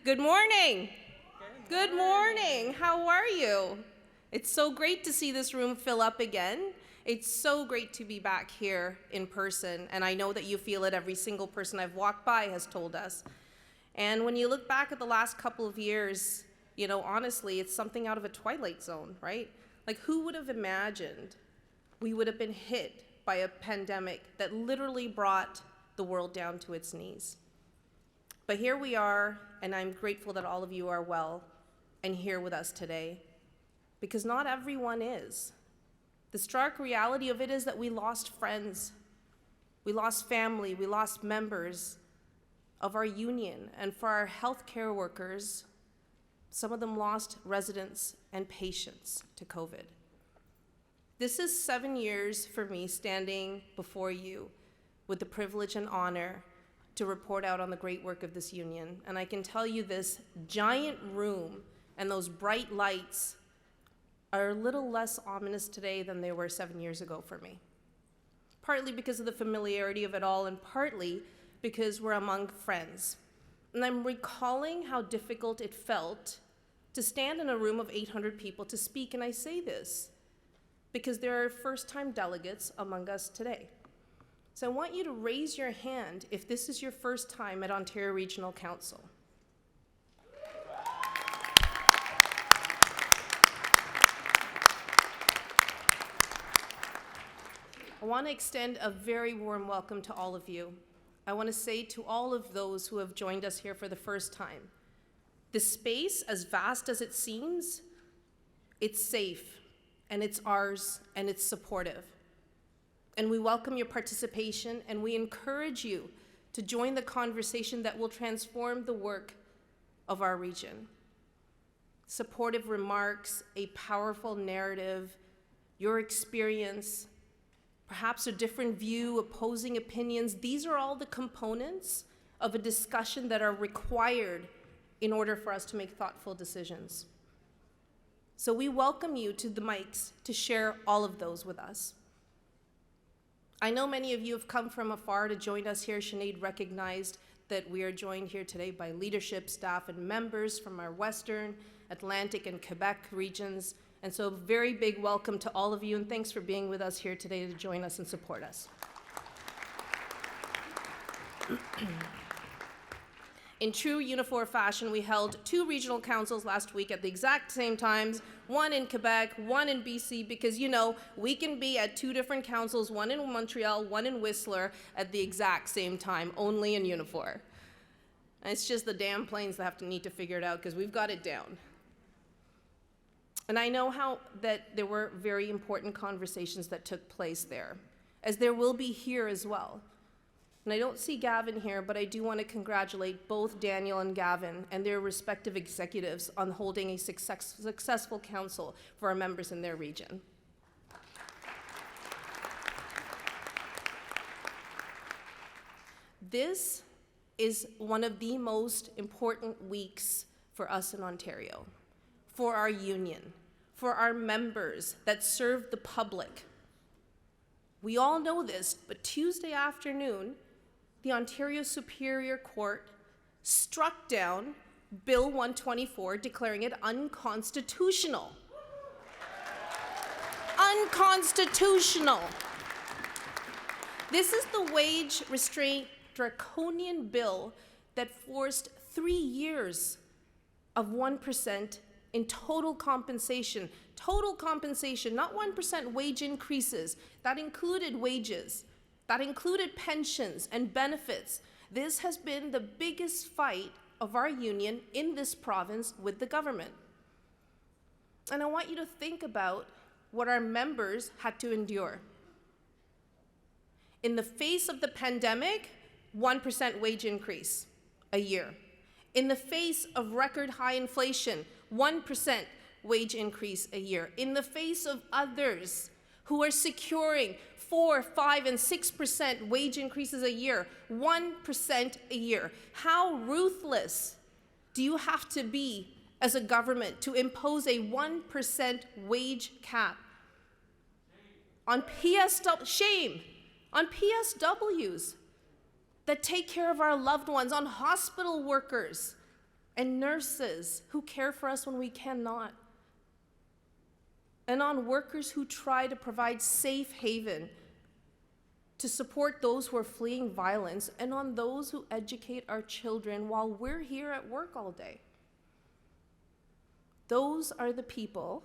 Good morning. Good morning. How are you? It's so great to see this room fill up again. It's so great to be back here in person, and I know that you feel it. Every single person I've walked by has told us. And when you look back at the last couple of years, honestly, it's something out of a Twilight Zone, right? Like, who would have imagined we would have been hit by a pandemic that literally brought the world down to its knees? But here we are, and I'm grateful that all of you are well and here with us today, because not everyone is. The stark reality of it is that we lost friends, we lost family, we lost members of our union, and for our healthcare workers, some of them lost residents and patients to COVID. This is 7 years for me standing before you with the privilege and honor to report out on the great work of this union. And I can tell you this giant room and those bright lights are a little less ominous today than they were 7 years ago for me. Partly because of the familiarity of it all, and partly because we're among friends. And I'm recalling how difficult it felt to stand in a room of 800 people to speak, and I say this because there are first-time delegates among us today. So I want you to raise your hand if this is your first time at Ontario Regional Council. I want to extend a very warm welcome to all of you. I want to say to all of those who have joined us here for the first time, this space, as vast as it seems, it's safe, and it's ours, and it's supportive. And we welcome your participation, and we encourage you to join the conversation that will transform the work of our region. Supportive remarks, a powerful narrative, your experience, perhaps a different view, opposing opinions, these are all the components of a discussion that are required in order for us to make thoughtful decisions. So we welcome you to the mics to share all of those with us. I know many of you have come from afar to join us here. Sinead recognized that we are joined here today by leadership, staff, and members from our Western, Atlantic, and Quebec regions. And so a very big welcome to all of you, and thanks for being with us here today to join us and support us. In true Unifor fashion, we held 2 regional councils last week at the exact same times, one in Quebec, one in BC, because we can be at 2 different councils, one in Montreal, one in Whistler, at the exact same time, only in Unifor. And it's just the damn planes that need to figure it out, because we've got it down. And I know that there were very important conversations that took place there, as there will be here as well. And I don't see Gavin here, but I do want to congratulate both Daniel and Gavin and their respective executives on holding a successful council for our members in their region. This is one of the most important weeks for us in Ontario, for our union, for our members that serve the public. We all know this, but Tuesday afternoon, the Ontario Superior Court struck down Bill 124, declaring it unconstitutional. Unconstitutional. This is the wage restraint draconian bill that forced 3 years of 1% in total compensation. Total compensation, not 1% wage increases. That included wages. That included pensions and benefits. This has been the biggest fight of our union in this province with the government. And I want you to think about what our members had to endure. In the face of the pandemic, 1% wage increase a year. In the face of record high inflation, 1% wage increase a year. In the face of others who are securing 4%, 5%, and 6% wage increases a year, 1% a year. How ruthless do you have to be as a government to impose a 1% wage cap on PSWs that take care of our loved ones, on hospital workers, and nurses who care for us when we cannot, and on workers who try to provide safe haven to support those who are fleeing violence, and on those who educate our children while we're here at work all day. Those are the people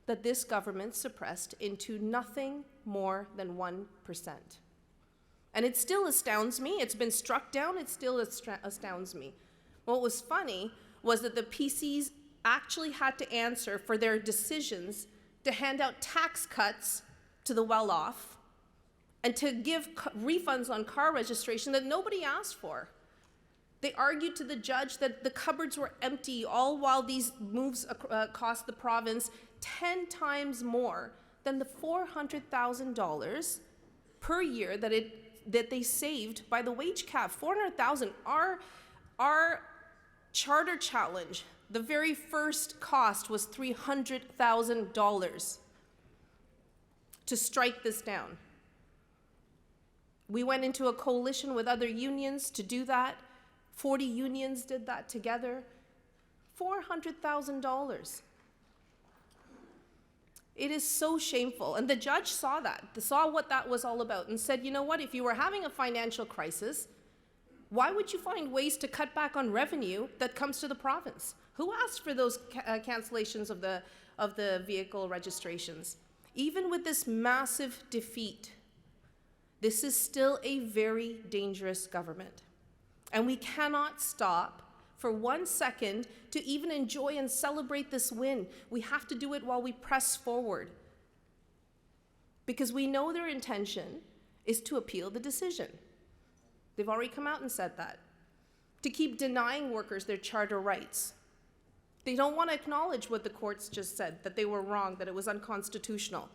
that this government suppressed into nothing more than 1%. And it still astounds me. It's been struck down. It still astounds me. What was funny was that the PCs actually had to answer for their decisions to hand out tax cuts to the well-off and to give refunds on car registration that nobody asked for. They argued to the judge that the cupboards were empty, all while these moves cost the province 10 times more than the $400,000 per year that they saved by the wage cap. $400,000. Our charter challenge, the very first cost was $300,000 to strike this down. We went into a coalition with other unions to do that. 40 unions did that together. $400,000. It is so shameful. And the judge saw that, saw what that was all about, and said, you know what, if you were having a financial crisis, why would you find ways to cut back on revenue that comes to the province? Who asked for those cancellations of the vehicle registrations? Even with this massive defeat, this is still a very dangerous government. And we cannot stop for 1 second to even enjoy and celebrate this win. We have to do it while we press forward. Because we know their intention is to appeal the decision. They've already come out and said that. To keep denying workers their charter rights. They don't want to acknowledge what the courts just said, that they were wrong, that it was unconstitutional.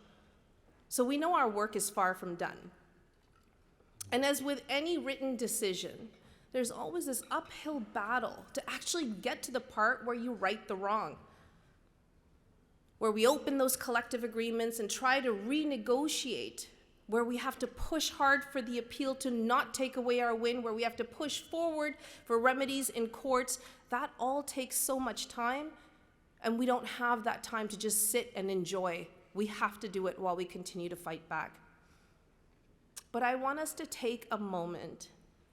So we know our work is far from done. And as with any written decision, there's always this uphill battle to actually get to the part where you right the wrong, where we open those collective agreements and try to renegotiate, where we have to push hard for the appeal to not take away our win, where we have to push forward for remedies in courts. That all takes so much time, and we don't have that time to just sit and enjoy. We have to do it while we continue to fight back. But I want us to take a moment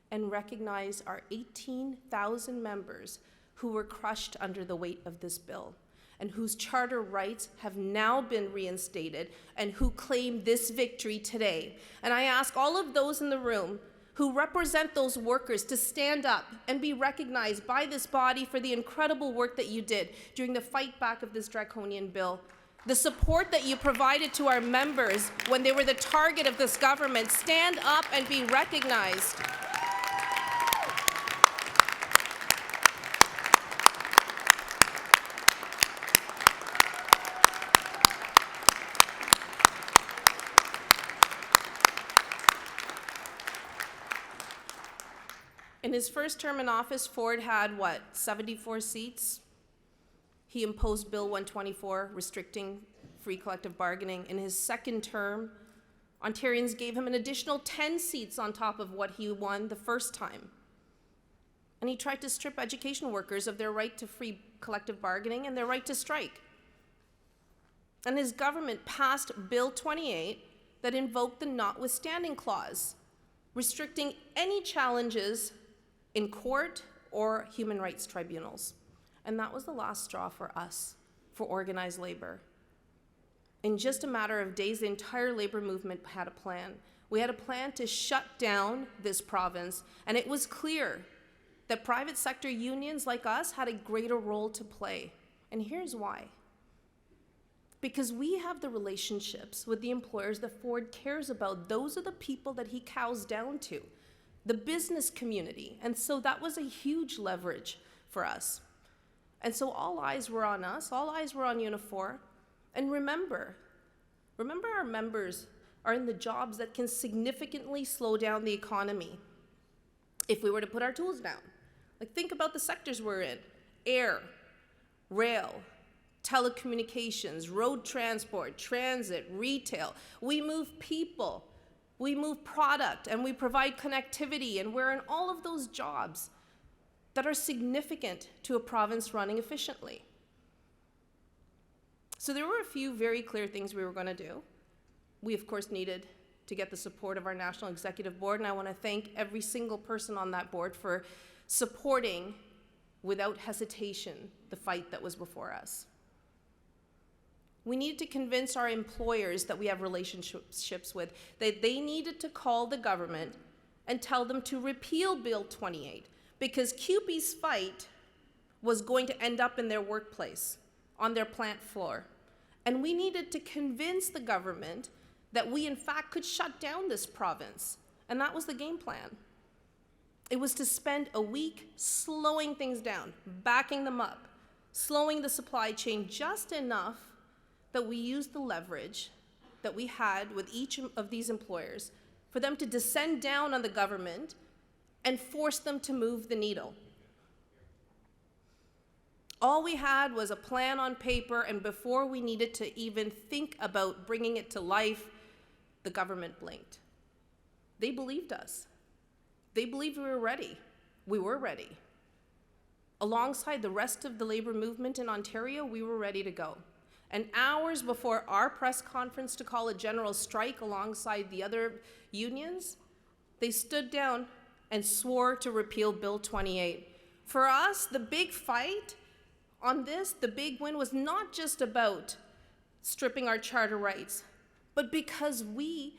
and recognize our 18,000 members who were crushed under the weight of this bill and whose charter rights have now been reinstated and who claim this victory today. And I ask all of those in the room who represent those workers to stand up and be recognized by this body for the incredible work that you did during the fight back of this draconian bill. The support that you provided to our members when they were the target of this government. Stand up and be recognized. In his first term in office, Ford had, 74 seats? He imposed Bill 124, restricting free collective bargaining. In his second term, Ontarians gave him an additional 10 seats on top of what he won the first time. And he tried to strip education workers of their right to free collective bargaining and their right to strike. And his government passed Bill 28 that invoked the notwithstanding clause, restricting any challenges in court or human rights tribunals. And that was the last straw for us, for organized labor. In just a matter of days, the entire labor movement had a plan. We had a plan to shut down this province, and it was clear that private sector unions like us had a greater role to play. And here's why. Because we have the relationships with the employers that Ford cares about. Those are the people that he cows down to, the business community. And so that was a huge leverage for us. And so all eyes were on us, all eyes were on Unifor. And remember our members are in the jobs that can significantly slow down the economy if we were to put our tools down. Like, think about the sectors we're in: air, rail, telecommunications, road transport, transit, retail. We move people, we move product, and we provide connectivity, and we're in all of those jobs. that are significant to a province running efficiently. So there were a few very clear things we were going to do. We, of course, needed to get the support of our National Executive Board, and I want to thank every single person on that board for supporting, without hesitation, the fight that was before us. We needed to convince our employers that we have relationships with, that they needed to call the government and tell them to repeal Bill 28, because CUPE's fight was going to end up in their workplace, on their plant floor. And we needed to convince the government that we, in fact, could shut down this province. And that was the game plan. It was to spend a week slowing things down, backing them up, slowing the supply chain just enough that we used the leverage that we had with each of these employers for them to descend down on the government and force them to move the needle. All we had was a plan on paper, and before we needed to even think about bringing it to life, the government blinked. They believed us. They believed we were ready. We were ready. Alongside the rest of the labor movement in Ontario, we were ready to go. And hours before our press conference to call a general strike alongside the other unions, they stood down and swore to repeal Bill 28. For us, the big fight on this, the big win, was not just about stripping our charter rights, but because we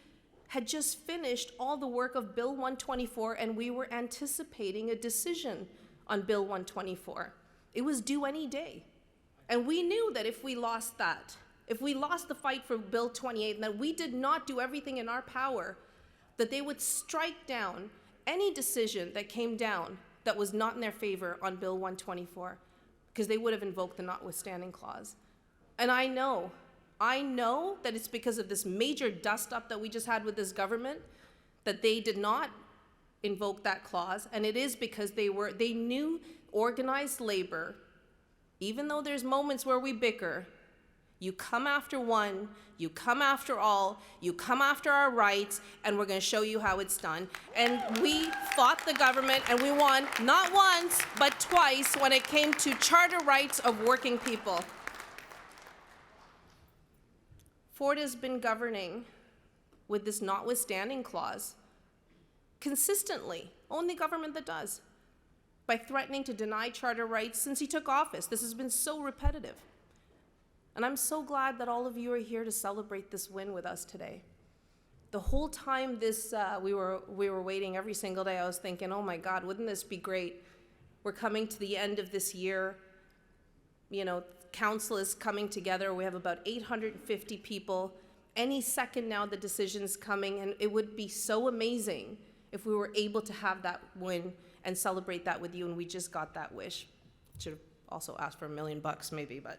had just finished all the work of Bill 124 and we were anticipating a decision on Bill 124. It was due any day. And we knew that if we lost that, if we lost the fight for Bill 28, and that we did not do everything in our power, that they would strike down any decision that came down that was not in their favor on Bill 124, because they would have invoked the notwithstanding clause. And I know that it's because of this major dust-up that we just had with this government that they did not invoke that clause, and it is because they knew organized labor, even though there's moments where we bicker, you come after one, you come after all, you come after our rights, and we're going to show you how it's done. And we fought the government, and we won not once, but twice when it came to charter rights of working people. Ford has been governing with this notwithstanding clause consistently, only government that does, by threatening to deny charter rights since he took office. This has been so repetitive. And I'm so glad that all of you are here to celebrate this win with us today. The whole time we were waiting every single day, I was thinking, oh my God, wouldn't this be great? We're coming to the end of this year. You know, council is coming together. We have about 850 people. Any second now, the decision's coming, and it would be so amazing if we were able to have that win and celebrate that with you, and we just got that wish. Should have also asked for $1 million maybe, but.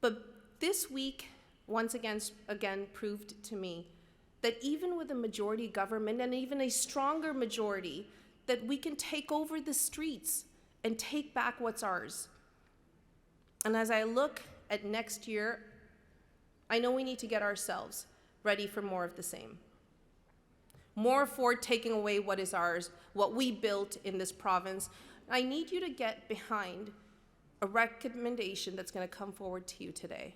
But this week, once again proved to me that even with a majority government and even a stronger majority, that we can take over the streets and take back what's ours. And as I look at next year, I know we need to get ourselves ready for more of the same. More for taking away what is ours, what we built in this province. I need you to get behind a recommendation that's going to come forward to you today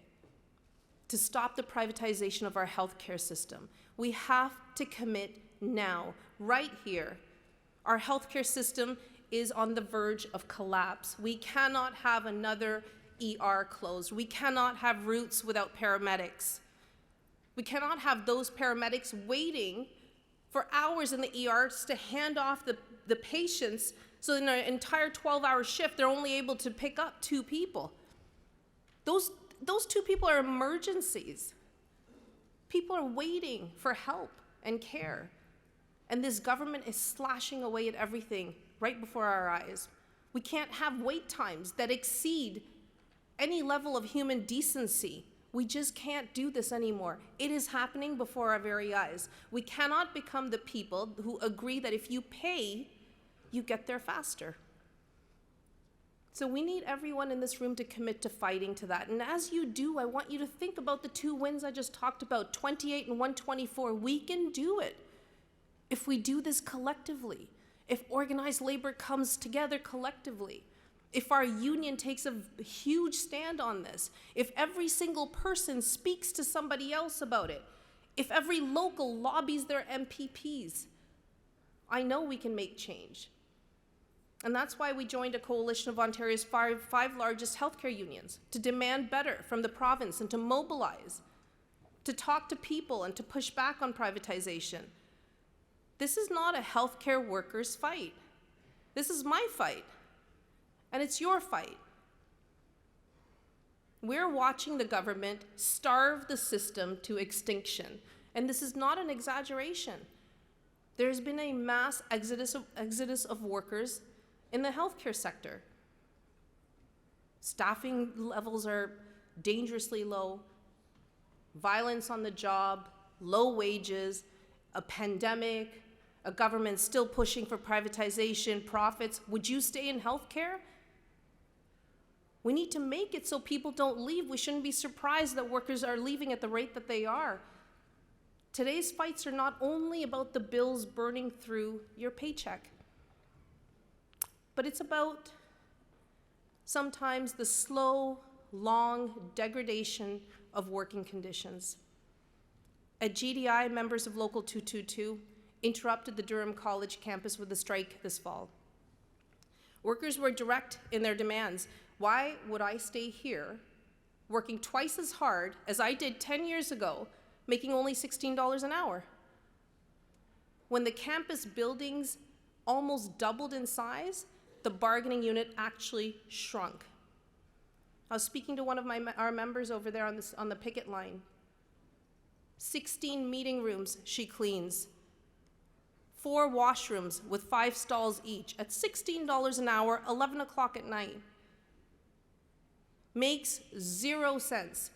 to stop the privatization of our healthcare system. We have to commit now, right here. Our healthcare system is on the verge of collapse. We cannot have another ER closed. We cannot have routes without paramedics. We cannot have those paramedics waiting for hours in the ERs to hand off the patients, so in an entire 12-hour shift, they're only able to pick up 2 people. Those 2 people are emergencies. People are waiting for help and care. And this government is slashing away at everything right before our eyes. We can't have wait times that exceed any level of human decency. We just can't do this anymore. It is happening before our very eyes. We cannot become the people who agree that if you pay, you get there faster. So we need everyone in this room to commit to fighting to that. And as you do, I want you to think about the 2 wins I just talked about, 28 and 124. We can do it if we do this collectively. if organized labor comes together collectively, if our union takes a huge stand on this, if every single person speaks to somebody else about it, if every local lobbies their MPPs, I know we can make change. And that's why we joined a coalition of Ontario's five largest healthcare unions to demand better from the province and to mobilize, to talk to people and to push back on privatization. This is not a healthcare workers' fight. This is my fight, and it's your fight. We're watching the government starve the system to extinction, and this is not an exaggeration. There's been a mass exodus of workers in the healthcare sector. Staffing levels are dangerously low, violence on the job, low wages, a pandemic, a government still pushing for privatization, profits. Would you stay in healthcare? We need to make it so people don't leave. We shouldn't be surprised that workers are leaving at the rate that they are. Today's fights are not only about the bills burning through your paycheck, but it's about sometimes the slow, long degradation of working conditions. At GDI, members of Local 222 interrupted the Durham College campus with a strike this fall. Workers were direct in their demands. Why would I stay here, working twice as hard as I did 10 years ago, making only $16 an hour? When the campus buildings almost doubled in size, the bargaining unit actually shrunk. I was speaking to one of our members over there on the picket line. 16 meeting rooms she cleans, 4 washrooms with 5 stalls each at $16 an hour, 11 o'clock at night. Makes 0 sense.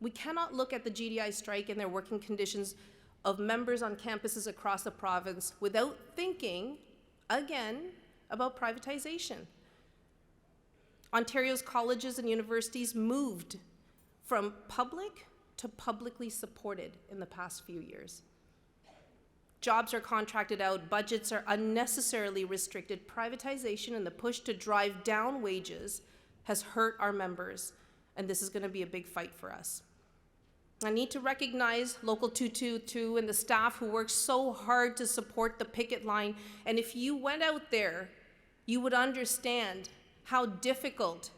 We cannot look at the GDI strike and their working conditions of members on campuses across the province without thinking, again, about privatization. Ontario's colleges and universities moved from public to publicly supported in the past few years. Jobs are contracted out, budgets are unnecessarily restricted. Privatization and the push to drive down wages has hurt our members, and this is going to be a big fight for us. I need to recognize Local 222 and the staff who worked so hard to support the picket line, and if you went out there, you would understand how difficult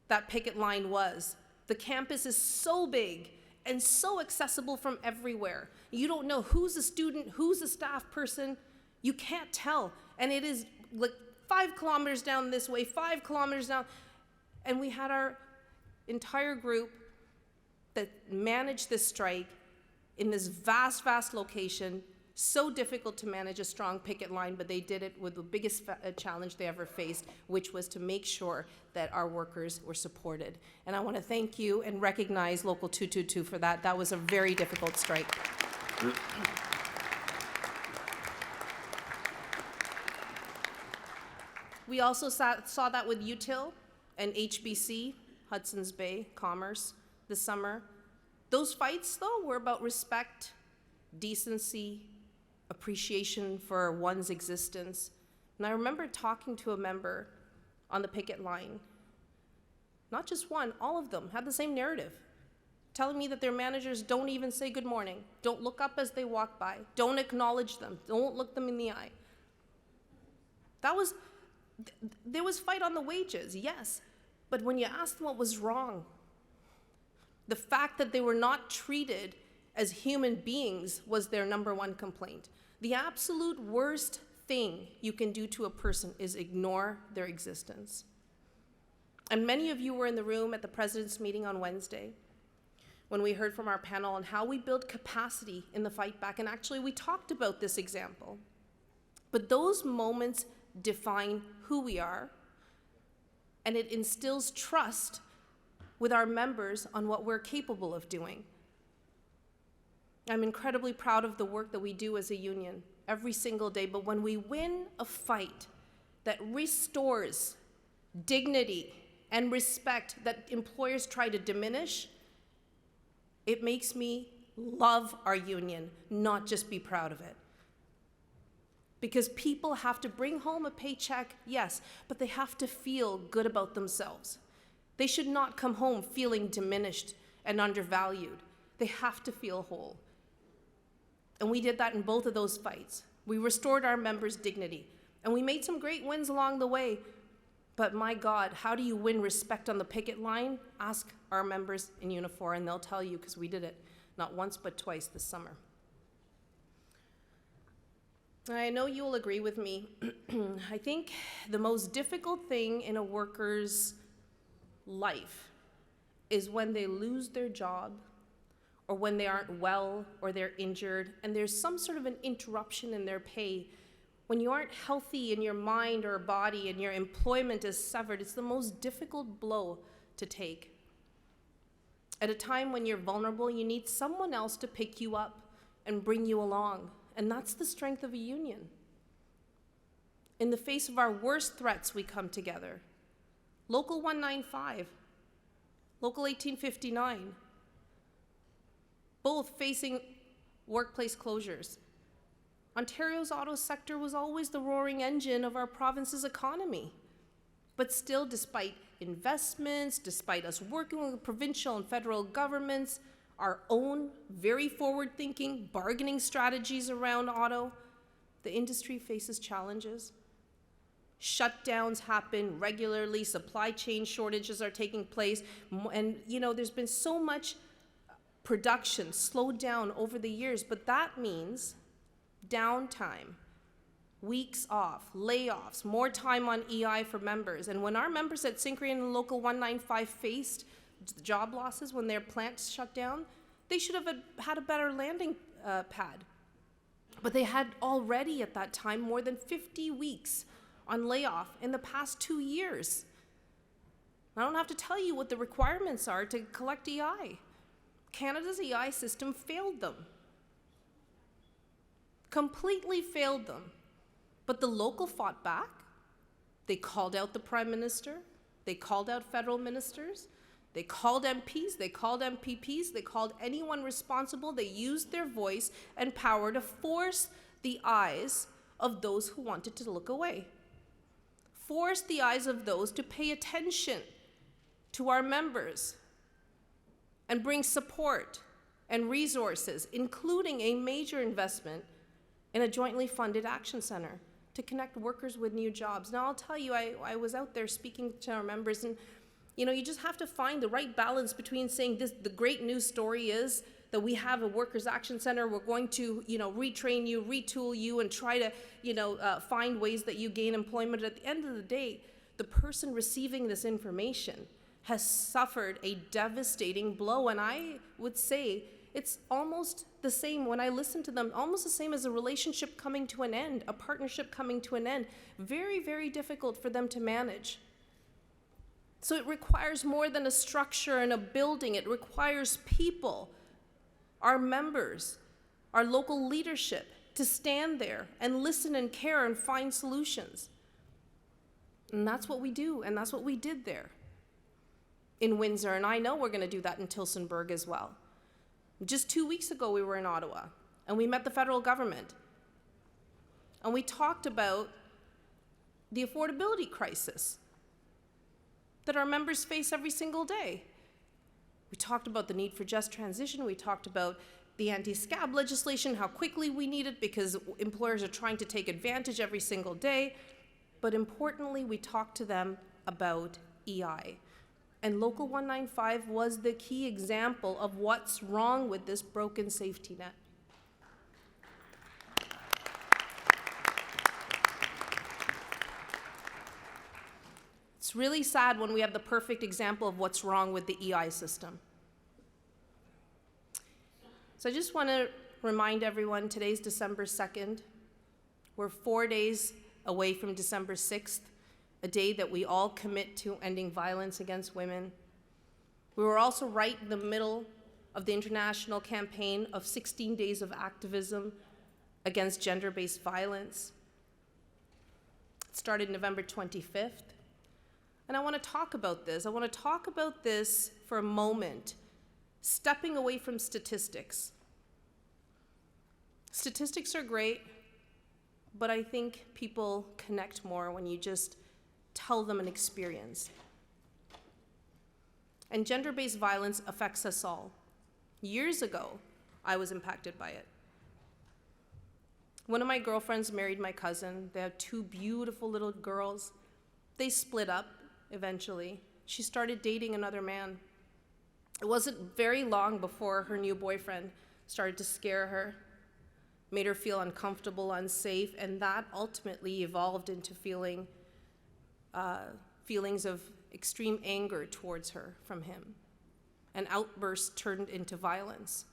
that picket line was. The campus is so big and so accessible from everywhere. You don't know who's a student, who's a staff person. You can't tell. And it is like 5 kilometers down this way, 5 kilometers down. And we had our entire group that managed this strike in this vast, vast location. So difficult to manage a strong picket line, but they did it with the biggest challenge they ever faced, which was to make sure that our workers were supported. And I want to thank you and recognize Local 222 for that. That was a very difficult strike. We also saw that with UTIL and HBC, Hudson's Bay Commerce, this summer. Those fights, though, were about respect, decency, appreciation for one's existence. And I remember talking to a member on the picket line. Not just one, all of them had the same narrative, telling me that their managers don't even say good morning, don't look up as they walk by, don't acknowledge them, don't look them in the eye. There was fight on the wages, yes, but when you asked them what was wrong, the fact that they were not treated as human beings was their number one complaint. The absolute worst thing you can do to a person is ignore their existence. And many of you were in the room at the President's meeting on Wednesday when we heard from our panel on how we build capacity in the fight back. And actually, we talked about this example. But those moments define who we are, and it instills trust with our members on what we're capable of doing. I'm incredibly proud of the work that we do as a union every single day, but when we win a fight that restores dignity and respect that employers try to diminish, it makes me love our union, not just be proud of it. Because people have to bring home a paycheck, yes, but they have to feel good about themselves. They should not come home feeling diminished and undervalued. They have to feel whole. And we did that in both of those fights. We restored our members' dignity, and we made some great wins along the way. But my God, how do you win respect on the picket line? Ask our members in Unifor, and they'll tell you, because we did it not once but twice this summer. I know you'll agree with me. I think the most difficult thing in a worker's life is when they lose their job, or when they aren't well, or they're injured, and there's some sort of an interruption in their pay. When you aren't healthy in your mind or body and your employment is severed, it's the most difficult blow to take. At a time when you're vulnerable, you need someone else to pick you up and bring you along. And that's the strength of a union. In the face of our worst threats, we come together. Local 195, Local 1859, both facing workplace closures. Ontario's auto sector was always the roaring engine of our province's economy. But still, despite investments, despite us working with provincial and federal governments, our own very forward-thinking bargaining strategies around auto, the industry faces challenges. Shutdowns happen regularly, supply chain shortages are taking place, and there's been so much production slowed down over the years, but that means downtime, weeks off, layoffs, more time on EI for members. And when our members at Synchrony and Local 195 faced job losses when their plants shut down, they should have had a better landing pad. But they had already at that time more than 50 weeks on layoff in the past 2 years. I don't have to tell you what the requirements are to collect EI. Canada's EI system failed them. Completely failed them. But the local fought back. They called out the Prime Minister. They called out federal ministers. They called MPs. They called MPPs. They called anyone responsible. They used their voice and power to force the eyes of those who wanted to look away. Force the eyes of those to pay attention to our members and bring support and resources, including a major investment in a jointly funded action center to connect workers with new jobs. Now, I'll tell you, I was out there speaking to our members, and you just have to find the right balance between saying the great news story is that we have a workers' action center, we're going to retrain you, retool you, and try to find ways that you gain employment. At the end of the day, the person receiving this information has suffered a devastating blow, and I would say it's almost the same when I listen to them, almost the same as a relationship coming to an end, a partnership coming to an end. Very, very difficult for them to manage. So it requires more than a structure and a building. It requires people, our members, our local leadership, to stand there and listen and care and find solutions. And that's what we do, and that's what we did there in Windsor, and I know we're going to do that in Tillsonburg as well. Just 2 weeks ago, we were in Ottawa, and we met the federal government, and we talked about the affordability crisis that our members face every single day. We talked about the need for just transition. We talked about the anti-scab legislation, how quickly we need it because employers are trying to take advantage every single day. But importantly, we talked to them about EI. And Local 195 was the key example of what's wrong with this broken safety net. It's really sad when we have the perfect example of what's wrong with the EI system. So I just want to remind everyone, today's December 2nd. We're 4 days away from December 6th, a day that we all commit to ending violence against women. We were also right in the middle of the international campaign of 16 days of activism against gender-based violence. It started November 25th. And I want to talk about this. I want to talk about this for a moment, stepping away from statistics. Statistics are great, but I think people connect more when you just tell them an experience. And gender-based violence affects us all. Years ago, I was impacted by it. One of my girlfriends married my cousin. They have two beautiful little girls. They split up eventually. She started dating another man. It wasn't very long before her new boyfriend started to scare her, made her feel uncomfortable, unsafe, and that ultimately evolved into feelings of extreme anger towards her from him. An outburst turned into violence.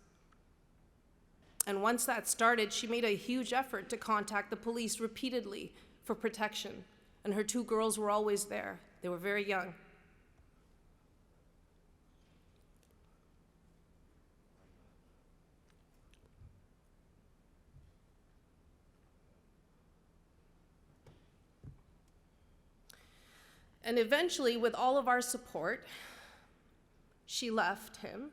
And once that started, she made a huge effort to contact the police repeatedly for protection. And her two girls were always there. They were very young. And eventually, with all of our support, she left him,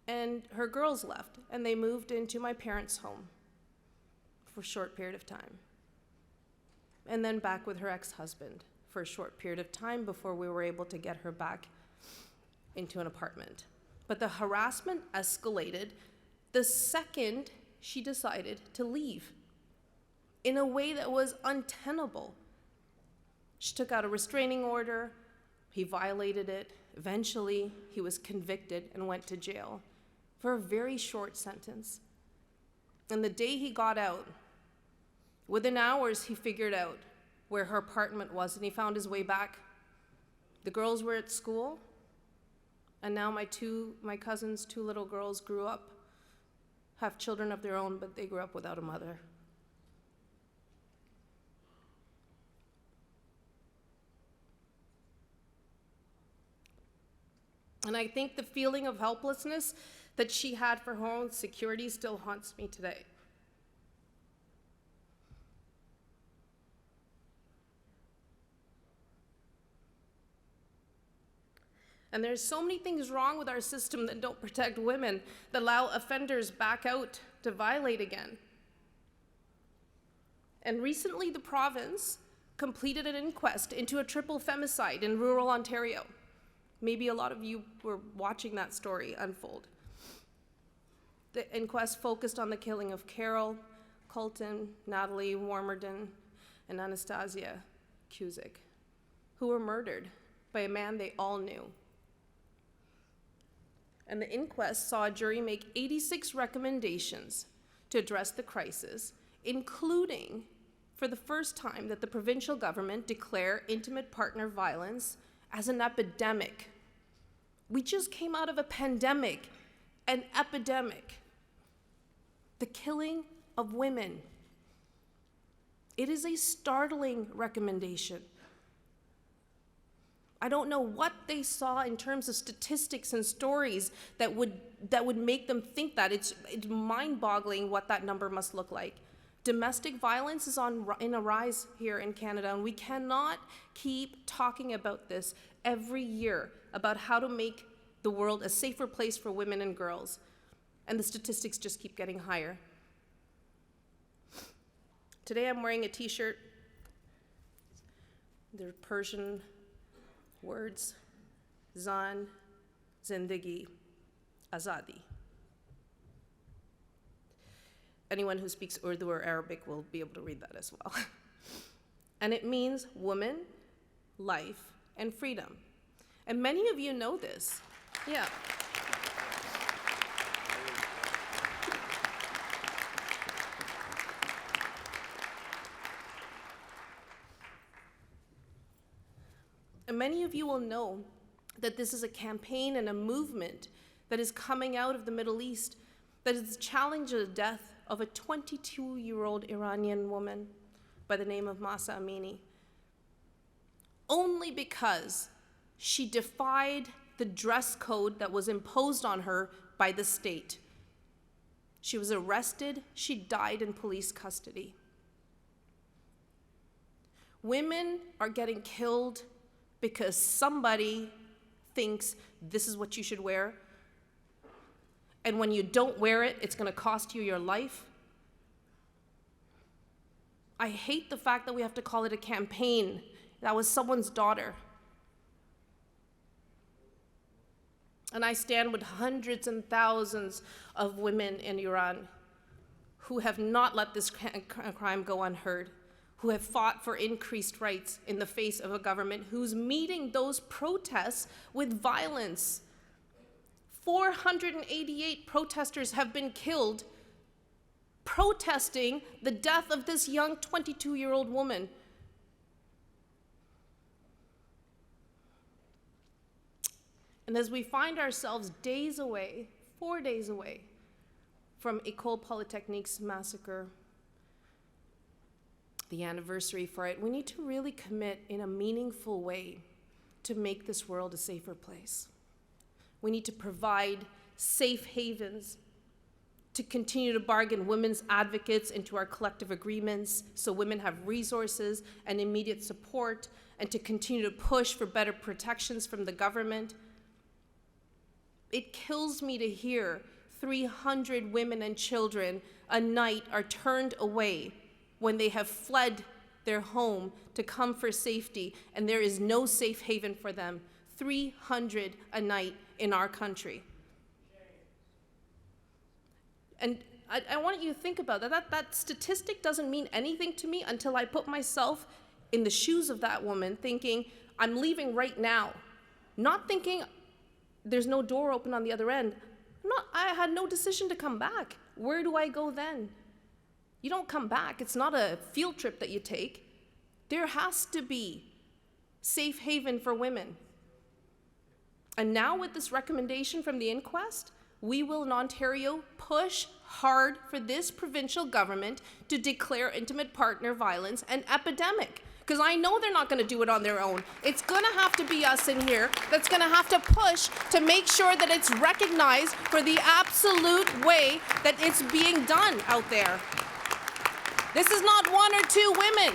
and her girls left, and they moved into my parents' home for a short period of time. And then back with her ex-husband for a short period of time before we were able to get her back into an apartment. But the harassment escalated the second she decided to leave in a way that was untenable. She took out a restraining order, he violated it. Eventually, he was convicted and went to jail for a very short sentence. And the day he got out, within hours, he figured out where her apartment was, and he found his way back. The girls were at school, and now my cousin's two little girls grew up, have children of their own, but they grew up without a mother. And I think the feeling of helplessness that she had for her own security still haunts me today. And there's so many things wrong with our system that don't protect women, that allow offenders back out to violate again. And recently, the province completed an inquest into a triple femicide in rural Ontario. Maybe a lot of you were watching that story unfold. The inquest focused on the killing of Carol, Colton, Natalie Warmerdon, and Anastasia Cusick, who were murdered by a man they all knew. And the inquest saw a jury make 86 recommendations to address the crisis, including, for the first time, that the provincial government declare intimate partner violence as an epidemic. We just came out of a pandemic, an epidemic. The killing of women. It is a startling recommendation. I don't know what they saw in terms of statistics and stories that would make them think that. It's mind-boggling what that number must look like. Domestic violence is in a rise here in Canada, and we cannot keep talking about this every year, about how to make the world a safer place for women and girls. And the statistics just keep getting higher. Today I'm wearing a t-shirt. They're Persian words, Zan, Zindagi, Azadi. Anyone who speaks Urdu or Arabic will be able to read that as well. And it means woman, life, and freedom. And many of you know this. Yeah. And many of you will know that this is a campaign and a movement that is coming out of the Middle East, that is challenging the death of a 22-year-old Iranian woman by the name of Mahsa Amini, only because she defied the dress code that was imposed on her by the state. She was arrested, she died in police custody. Women are getting killed because somebody thinks this is what you should wear, and when you don't wear it, it's going to cost you your life. I hate the fact that we have to call it a campaign. That was someone's daughter. And I stand with hundreds and thousands of women in Iran who have not let this crime go unheard, who have fought for increased rights in the face of a government who's meeting those protests with violence. 488 protesters have been killed protesting the death of this young 22-year-old woman. And as we find ourselves days away, 4 days away from École Polytechnique's massacre, the anniversary for it, we need to really commit in a meaningful way to make this world a safer place. We need to provide safe havens, to continue to bargain women's advocates into our collective agreements so women have resources and immediate support, and to continue to push for better protections from the government. It kills me to hear 300 women and children a night are turned away when they have fled their home to come for safety, and there is no safe haven for them. 300 a night in our country. And I want you to think about that. That statistic doesn't mean anything to me until I put myself in the shoes of that woman, thinking, I'm leaving right now. Not thinking there's no door open on the other end. I had no decision to come back. Where do I go then? You don't come back. It's not a field trip that you take. There has to be safe haven for women. And now with this recommendation from the inquest, we will in Ontario push hard for this provincial government to declare intimate partner violence an epidemic. Because I know they're not going to do it on their own. It's going to have to be us in here that's going to have to push to make sure that it's recognized for the absolute way that it's being done out there. This is not one or two women.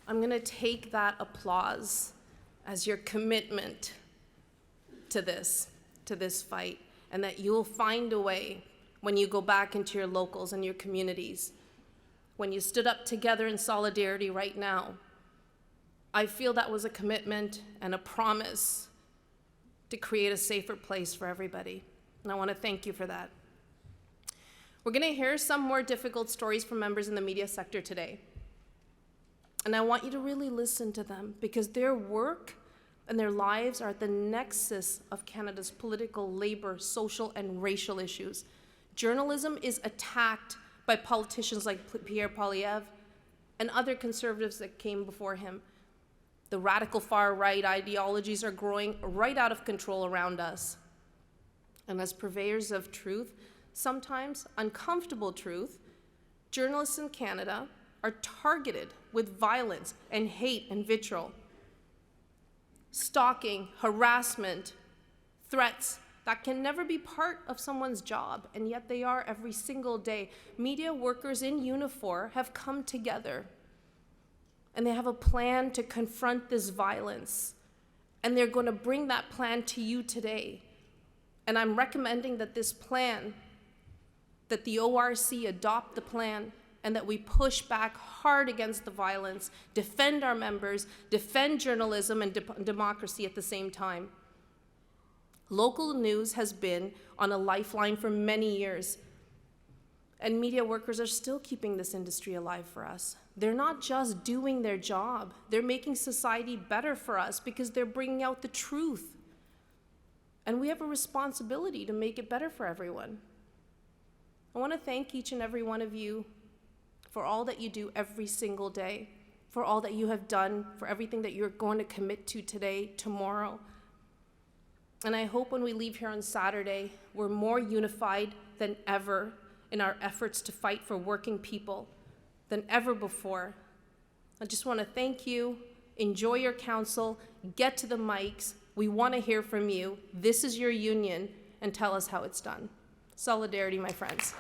I'm going to take that applause as your commitment to this fight, and that you'll find a way when you go back into your locals and your communities, when you stood up together in solidarity right now. I feel that was a commitment and a promise to create a safer place for everybody, and I want to thank you for that. We're going to hear some more difficult stories from members in the media sector today. And I want you to really listen to them, because their work and their lives are at the nexus of Canada's political, labor, social, and racial issues. Journalism is attacked by politicians like Pierre Poilievre and other conservatives that came before him. The radical far-right ideologies are growing right out of control around us. And as purveyors of truth, sometimes uncomfortable truth, journalists in Canada are targeted with violence and hate and vitriol. Stalking, harassment, threats that can never be part of someone's job, and yet they are every single day. Media workers in Unifor have come together, and they have a plan to confront this violence, and they're going to bring that plan to you today. And I'm recommending that this plan, that the ORC adopt the plan, and that we push back hard against the violence, defend our members, defend journalism and democracy at the same time. Local news has been on a lifeline for many years, and media workers are still keeping this industry alive for us. They're not just doing their job, they're making society better for us because they're bringing out the truth. And we have a responsibility to make it better for everyone. I want to thank each and every one of you for all that you do every single day, for all that you have done, for everything that you're going to commit to today, tomorrow. And I hope when we leave here on Saturday, we're more unified than ever in our efforts to fight for working people than ever before. I just want to thank you. Enjoy your council. Get to the mics. We want to hear from you. This is your union, and tell us how it's done. Solidarity, my friends.